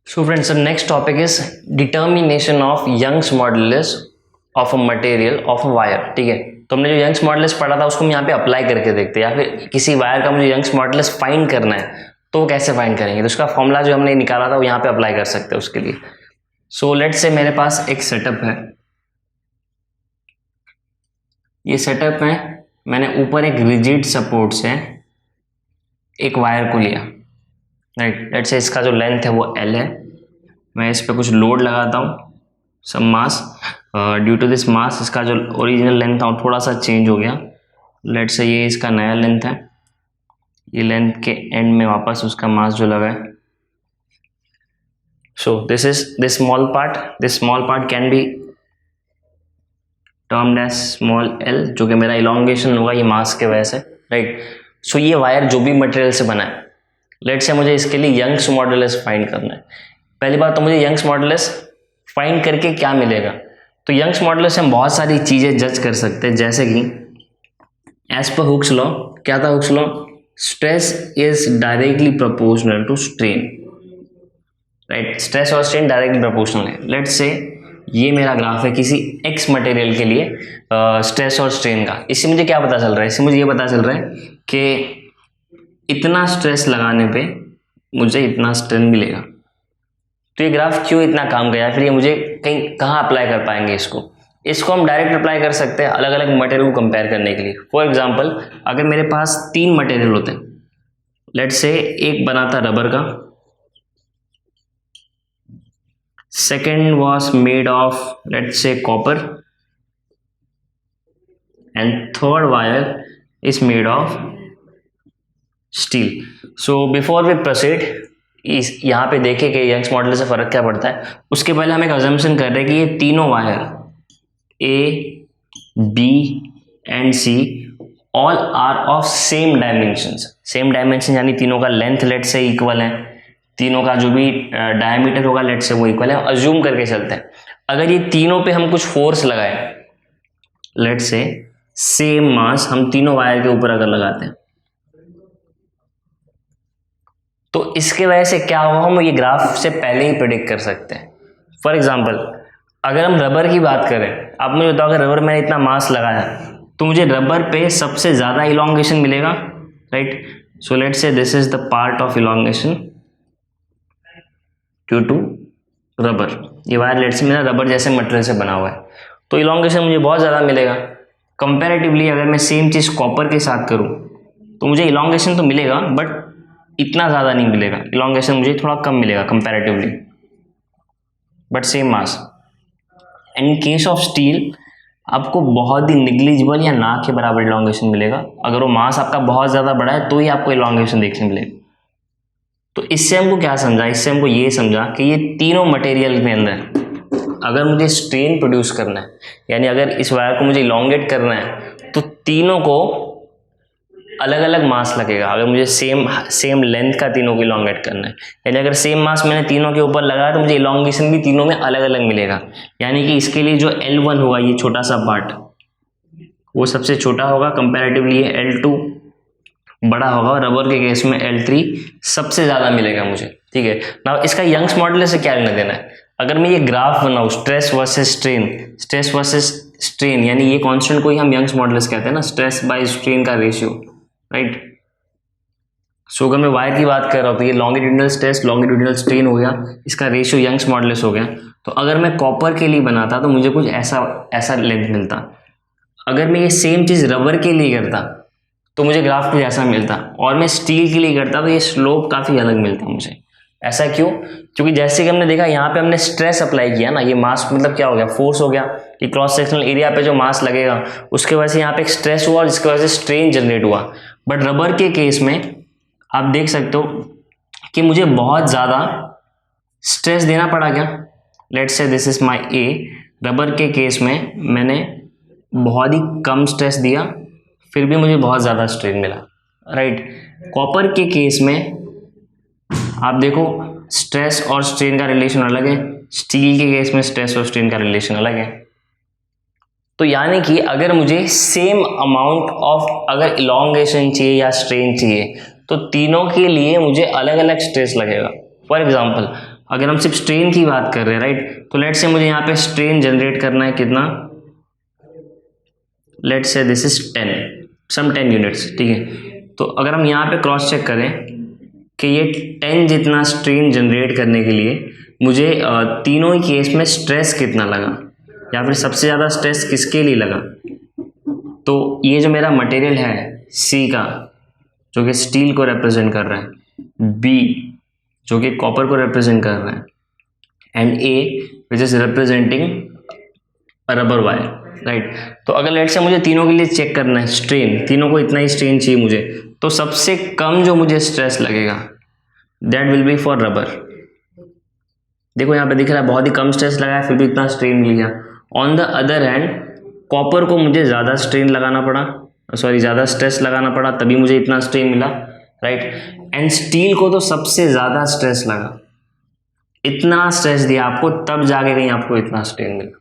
So friends, the next topic is determination of Young's modulus of a material of a wire. ठीक है, तो हमने जो Young's modulus पढ़ा था उसको हम यहाँ पे अप्लाई करके देखते हैं, या फिर किसी वायर का मुझे यंग्स मॉडुलस फाइंड करना है तो कैसे फाइंड करेंगे, तो उसका फॉर्मूला जो हमने निकाला था वो यहाँ पे अप्लाई कर सकते हैं उसके लिए। सो लेट्स से मेरे पास एक सेटअप है, ये सेटअप है, मैंने ऊपर एक रिजिड सपोर्ट से एक वायर को लिया, राइट। लेट्स से इसका जो लेंथ है वो L है, मैं इस पर कुछ लोड लगाता हूँ, सम मास, ड्यू टू दिस मास इसका जो ओरिजिनल लेंथ था वो थोड़ा सा चेंज हो गया। लेट्स से ये इसका नया लेंथ है, ये लेंथ के एंड में वापस उसका मास जो लगा है। So this is this small part can be termed as small l, जो कि मेरा इलॉन्गेशन होगा ये मास के वजह से, राइट। सो ये वायर जो भी मटेरियल से बना है, लेट्स से मुझे इसके लिए यंग्स मॉडुलस फाइंड करना है। पहली बात तो मुझे यंग्स मॉडुलस फाइंड करके क्या मिलेगा, तो यंग्स मॉडुलस से हम बहुत सारी चीज़ें जज कर सकते हैं, जैसे कि एज पर हुक्स लॉ, क्या था Hooke's law, stress is directly proportional to strain, right. Stress और स्ट्रेन डायरेक्टली प्रोपोर्शनल है। लेट्स से ये मेरा ग्राफ है किसी एक्स मटेरियल के लिए स्ट्रेस और स्ट्रेन का। इससे मुझे क्या पता चल रहा है, इससे मुझे ये पता चल रहा है कि इतना स्ट्रेस लगाने पे मुझे इतना स्ट्रेन मिलेगा। तो ये ग्राफ क्यों इतना काम गया, फिर ये मुझे कहीं कहाँ अप्लाई कर पाएंगे इसको हम डायरेक्ट अप्लाई कर सकते हैं अलग अलग मटेरियल को कंपेयर करने के लिए। फॉर एग्जांपल, अगर मेरे पास 3 मटेरियल होते हैं, लेट्स से एक बना था रबर का, second was made of let's say copper, and third wire is made of steel. So before we proceed, यहाँ पे देखें कि यंग्स मॉडुलस से फ़र्क क्या पड़ता है। उसके पहले हम एक अजम्पशन कर रहे हैं कि ये तीनों wire A, B and C all are of same dimensions. Same dimension यानी तीनों का लेंथ लेट से इक्वल है, तीनों का जो भी डायमीटर होगा लेट से वो इक्वल है। अज्यूम करके चलते हैं, अगर ये तीनों पे हम कुछ फोर्स लगाए, लेट से सेम मास हम तीनों वायर के ऊपर अगर लगाते हैं, तो इसके वजह से क्या होगा, हम ये ग्राफ से पहले ही प्रेडिक्ट कर सकते हैं। फॉर एग्जांपल, अगर हम रबर की बात करें, आप मुझे बताओ अगर रबर मैंने इतना मास लगाया तो मुझे रबर पे सबसे ज़्यादा इलॉन्गेशन मिलेगा, right. So let's say this is the part of elongation due to rubber. ये वायर लेट्स से मेरा रबर जैसे मटेरियल से बना हुआ है, तो इलॉन्गेशन मुझे बहुत ज़्यादा मिलेगा। कंपेरेटिवली अगर मैं सेम चीज़ कॉपर के साथ करूँ तो मुझे इलॉन्गेशन तो मिलेगा बट इतना ज़्यादा नहीं मिलेगा, इलॉन्गेशन मुझे थोड़ा कम मिलेगा comparatively, but same mass. In case of steel आपको बहुत ही निग्लिजिबल या ना के बराबर इलॉन्गेशन मिलेगा। अगर वो मास आपका बहुत ज़्यादा बड़ा है तो ही आपको इलॉन्गेशन देखने मिलेगा। तो इससे हमको क्या समझा, इससे हमको ये समझा कि ये तीनों मटेरियल के अंदर अगर मुझे स्ट्रेन प्रोड्यूस करना है, यानी अगर इस वायर को मुझे इलॉन्गेट करना है, तो तीनों को अलग अलग मास लगेगा। अगर मुझे सेम लेंथ का तीनों को इलॉन्गेट करना है, यानी अगर सेम मास मैंने तीनों के ऊपर लगाया तो मुझे इलॉन्गेशन भी तीनों में अलग अलग मिलेगा। यानी कि इसके लिए जो L1 होगा, ये छोटा सा पार्ट, वो सबसे छोटा होगा कंपैरेटिवली, ये L2 बड़ा होगा, और रबर के केस में L3 सबसे ज़्यादा मिलेगा मुझे, ठीक है ना। इसका यंग्स मॉडुलस से क्या लेना देना है, अगर मैं ये ग्राफ बनाऊँ स्ट्रेस वर्सेस स्ट्रेन, यानी ये कॉन्स्टेंट को ही हम यंग्स मॉडुलस कहते हैं ना, स्ट्रेस बाय स्ट्रेन का रेशियो, राइट। सो अगर मैं वायर की बात कर रहा हूँ तो ये लॉन्गिट्यूडिनल स्ट्रेस लॉन्गिट्यूडिनल स्ट्रेन हो गया, इसका रेशियो यंग्स मॉडुलस हो गया। तो अगर मैं कॉपर के लिए बनाता तो मुझे कुछ ऐसा लेंथ मिलता। अगर मैं ये सेम चीज़ रबर के लिए करता तो मुझे ग्राफ कुछ ऐसा मिलता, और मैं स्टील के लिए करता तो ये स्लोप काफ़ी अलग मिलता मुझे। ऐसा क्यों, क्योंकि जैसे कि हमने देखा यहाँ पे हमने स्ट्रेस अप्लाई किया ना, ये मास मतलब क्या हो गया, फोर्स हो गया, कि क्रॉस सेक्शनल एरिया पे जो मास लगेगा उसके वजह से यहाँ पे एक स्ट्रेस हुआ और जिसकी वजह से स्ट्रेन जनरेट हुआ। बट रबर के केस में आप देख सकते हो कि मुझे बहुत ज़्यादा स्ट्रेस देना पड़ा क्या। Let's say this is my A, rubber के केस में मैंने बहुत ही कम स्ट्रेस दिया, फिर भी मुझे बहुत ज़्यादा स्ट्रेन मिला, राइट। कॉपर के केस में आप देखो स्ट्रेस और स्ट्रेन का रिलेशन अलग है, स्टील के केस में स्ट्रेस और स्ट्रेन का रिलेशन अलग है। तो यानी कि अगर मुझे सेम अमाउंट ऑफ अगर इलॉन्गेशन चाहिए या स्ट्रेन चाहिए तो तीनों के लिए मुझे अलग अलग स्ट्रेस लगेगा। फॉर एग्जांपल, अगर हम सिर्फ स्ट्रेन की बात कर रहे हैं राइट, तो लेट्स से मुझे यहाँ पे स्ट्रेन जनरेट करना है कितना, let's say this is 10, some 10 units, ठीक है। तो अगर हम यहाँ पे क्रॉस चेक करें कि ये 10 जितना स्ट्रेन जनरेट करने के लिए मुझे तीनों ही केस में स्ट्रेस कितना लगा, या फिर सबसे ज़्यादा स्ट्रेस किसके लिए लगा, तो ये जो मेरा मटेरियल है सी का जो कि स्टील को रिप्रेजेंट कर रहा है, बी जो कि कॉपर को रिप्रेजेंट कर रहा है, and A which is representing rubber wire, right. तो अगर लेट से मुझे तीनों के लिए चेक करना है स्ट्रेन, तीनों को इतना ही स्ट्रेन चाहिए मुझे, तो सबसे कम जो मुझे स्ट्रेस लगेगा that will be for rubber. देखो यहाँ पे दिख रहा है बहुत ही कम स्ट्रेस लगा है फिर भी इतना स्ट्रेन मिल गया। On the other hand copper को मुझे ज़्यादा स्ट्रेन लगाना पड़ा, सॉरी ज़्यादा स्ट्रेस लगाना पड़ा, तभी मुझे इतना स्ट्रेन मिला, राइट। एंड स्टील को तो सबसे ज़्यादा स्ट्रेस लगा, इतना स्ट्रेस दिया आपको तब जाके कहीं आपको इतना स्ट्रेन मिला।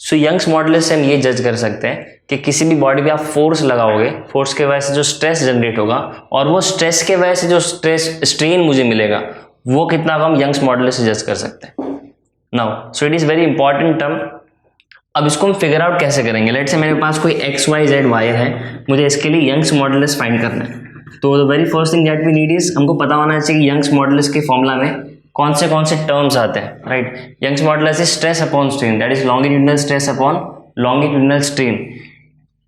सो यंग्स मॉडुलस से हम ये जज कर सकते हैं कि किसी भी बॉडी पे आप फोर्स लगाओगे, फोर्स के वजह से जो स्ट्रेस जनरेट होगा और वो स्ट्रेस के वजह से जो स्ट्रेन मुझे मिलेगा वो कितना कम यंग्स मॉडुलस से जज कर सकते हैं। Now so it is very important term. अब इसको हम फिगर आउट कैसे करेंगे, लेट से मेरे पास कोई एक्स वाई जेड वायर है, मुझे इसके लिए यंग्स मॉडुलस फाइंड करना है। तो the very first thing that we need is, हमको पता होना चाहिए कि यंग्स मॉडुलस के फॉर्मूला में कौन से टर्म्स आते हैं, right. Young's modulus is stress upon strain, that is longitudinal stress upon longitudinal strain.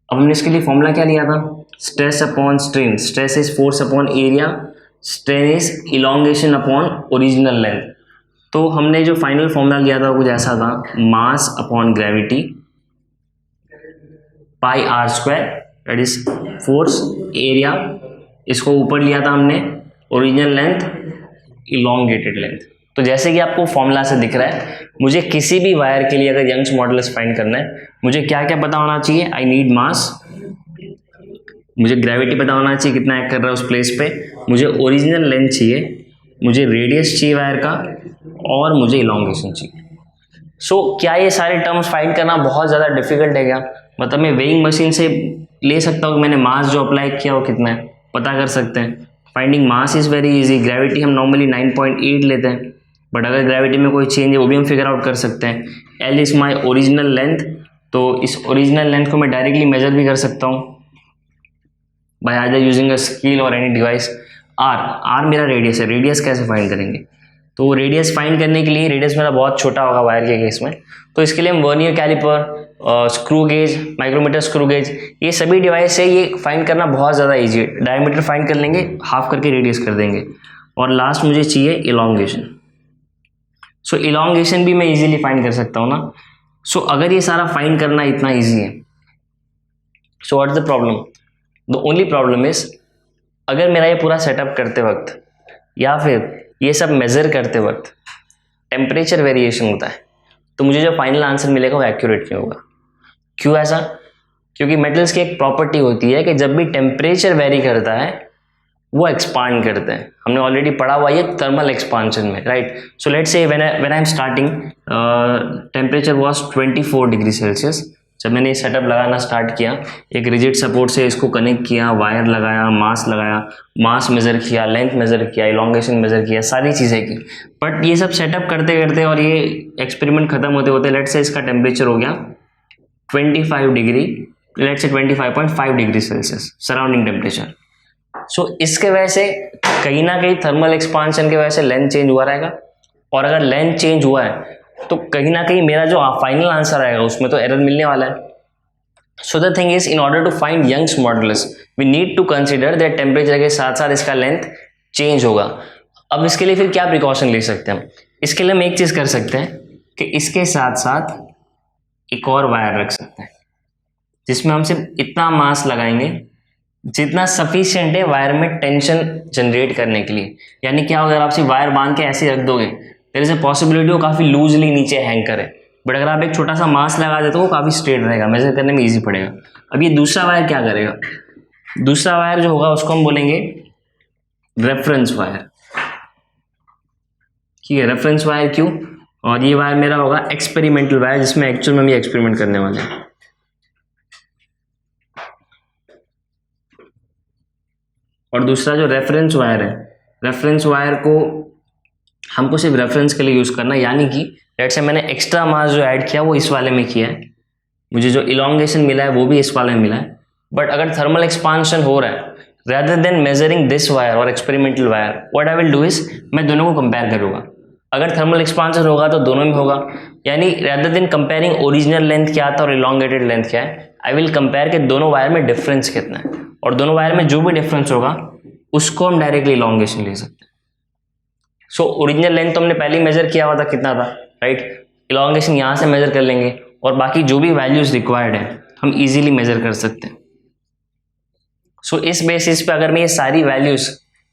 अब हमने इसके लिए फॉर्मूला क्या लिया था, stress upon strain, stress is force upon area, strain is elongation upon original length. तो हमने जो फाइनल फॉर्मूला लिया था वो कुछ ऐसा था, mass upon gravity pi r square, that is force area, इसको ऊपर लिया था हमने ओरिजिनल लेंथ इलोंगेटेड लेंथ। तो जैसे कि आपको फॉर्मूला से दिख रहा है, मुझे किसी भी वायर के लिए अगर यंग्स मॉडुलस फाइंड करना है, मुझे क्या क्या पता होना चाहिए, आई नीड मास, मुझे ग्रेविटी पता होना चाहिए कितना एक्ट कर रहा है उस प्लेस पे, मुझे ओरिजिनल लेंथ चाहिए, मुझे रेडियस चाहिए वायर का, और मुझे इलोंगेशन चाहिए। सो क्या ये सारे टर्म्स फाइंड करना बहुत ज़्यादा डिफिकल्ट है क्या, मतलब मैं वेइंग मशीन से ले सकता हूँ कि मैंने मास जो अप्लाई किया वो कितना है, पता कर सकते हैं। Finding mass is very easy, gravity हम नॉर्मली 9.8 लेते हैं, बट अगर ग्रेविटी में कोई चेंज है वो भी हम फिगर आउट कर सकते हैं। L is my original length, तो इस ओरिजिनल लेंथ को मैं डायरेक्टली मेजर भी कर सकता हूँ bye either using a scale और एनी डिवाइस। आर मेरा रेडियस है, रेडियस कैसे फाइंड करेंगे, तो रेडियस फाइंड करने के लिए, रेडियस मेरा बहुत छोटा होगा वायर के केस में, तो इसके लिए हम vernier caliper, screw gauge, micrometer screw gauge, ये सभी डिवाइस है, ये फाइंड करना बहुत ज़्यादा ईजी है। डायमीटर फाइंड कर लेंगे, हाफ करके रेडियस कर देंगे, और लास्ट मुझे चाहिए इलोंगेशन। सो इलोंगेशन भी मैं इजीली फाइंड कर सकता हूँ ना। सो अगर ये सारा फाइंड करना इतना ईजी है, so what is the problem, the only problem is अगर मेरा ये पूरा सेटअप करते वक्त या फिर ये सब मेजर करते वक्त टेम्परेचर वेरिएशन होता है, तो मुझे जो फाइनल आंसर मिलेगा वो एक्यूरेट नहीं होगा। क्यों ऐसा, क्योंकि मेटल्स की एक प्रॉपर्टी होती है कि जब भी टेम्परेचर वेरी करता है वो एक्सपांड करते हैं, हमने ऑलरेडी पढ़ा हुआ ये थर्मल एक्सपांशन में, राइट। सो लेट्स से when I am starting temperature was 24 degree Celsius, जब मैंने ये सेटअप लगाना स्टार्ट किया, एक रिजिड सपोर्ट से इसको कनेक्ट किया, वायर लगाया, मास मेज़र किया, लेंथ मेज़र किया, इलोंगेशन मेज़र किया, सारी चीज़ें की। बट ये सब सेटअप करते करते और ये एक्सपेरिमेंट खत्म होते होते लेट्स से इसका टेम्परेचर हो गया 25 degree, let's say 25.5 degree Celsius surrounding temperature. So इसके वजह से कहीं ना कहीं थर्मल एक्सपांशन की वजह से लेंथ चेंज हुआ रहेगा, और अगर लेंथ चेंज हुआ है तो कहीं ना कहीं मेरा जो फाइनल आंसर आएगा उसमें तो एरर मिलने वाला है। So the thing is, in order to find Young's modulus we need to consider that temperature के साथ साथ इसका लेंथ चेंज होगा। अब इसके लिए फिर क्या प्रिकॉशन ले सकते हैं हम, इसके लिए हम एक चीज़ कर सकते हैं कि इसके साथ साथ एक और वायर रख सकते हैं जिसमें हम सिर्फ इतना मास लगाएंगे जितना सफिशिएंट है वायर में टेंशन जनरेट करने के लिए। यानी क्या होगा, अगर आप सिर्फ वायर बांध के ऐसे रख दोगे, देयर इज अ पॉसिबिलिटी वो काफ़ी लूजली नीचे हैंग करे, बट अगर आप एक छोटा सा मास लगा देते हो वो काफ़ी स्ट्रेट रहेगा, मेजर करने में ईजी पड़ेगा। अब ये दूसरा वायर क्या करेगा, दूसरा वायर जो होगा उसको हम बोलेंगे रेफरेंस वायर, ठीक है। रेफरेंस वायर क्यों, और ये वायर मेरा होगा एक्सपेरिमेंटल वायर जिसमें एक्चुअल में हम ये एक्सपेरिमेंट करने वाले हैं। और दूसरा जो रेफरेंस वायर है, रेफरेंस वायर को हमको सिर्फ रेफरेंस के लिए यूज़ करना है, यानी कि लेट्स से मैंने एक्स्ट्रा मास जो ऐड किया वो इस वाले में किया है, मुझे जो इलॉन्गेशन मिला है वो भी इस वाले में मिला है। बट अगर थर्मल एक्सपांशन हो रहा है, rather than measuring this wire और experimental wire, what I will do is मैं दोनों को कंपेयर करूँगा। अगर थर्मल एक्सपांशन होगा तो दोनों में होगा, यानी rather than comparing original length क्या था और इलॉन्गेटेड लेंथ क्या है, आई विल कंपेयर कि दोनों वायर में डिफरेंस कितना है, और दोनों वायर में जो भी डिफरेंस होगा उसको हम डायरेक्टली इलॉन्गेशन ले सकते हैं। सो ओरिजिनल लेंथ तो हमने पहले ही मेजर किया हुआ था कितना था, राइट। इलॉन्गेशन यहाँ से मेजर कर लेंगे और बाकी जो भी वैल्यूज रिक्वायर्ड है हम इजीली मेजर कर सकते हैं। सो इस बेसिस पे अगर मैं ये सारी वैल्यूज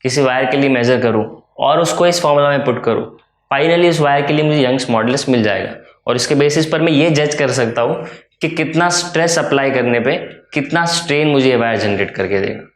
किसी वायर के लिए मेजर करूँ और उसको इस फॉर्मूला में पुट करूँ, फाइनली उस वायर के लिए मुझे यंग्स मॉडुलस मिल जाएगा, और इसके बेसिस पर मैं ये जज कर सकता हूँ कि कितना स्ट्रेस अप्लाई करने पे कितना स्ट्रेन मुझे ये वायर जनरेट करके देगा।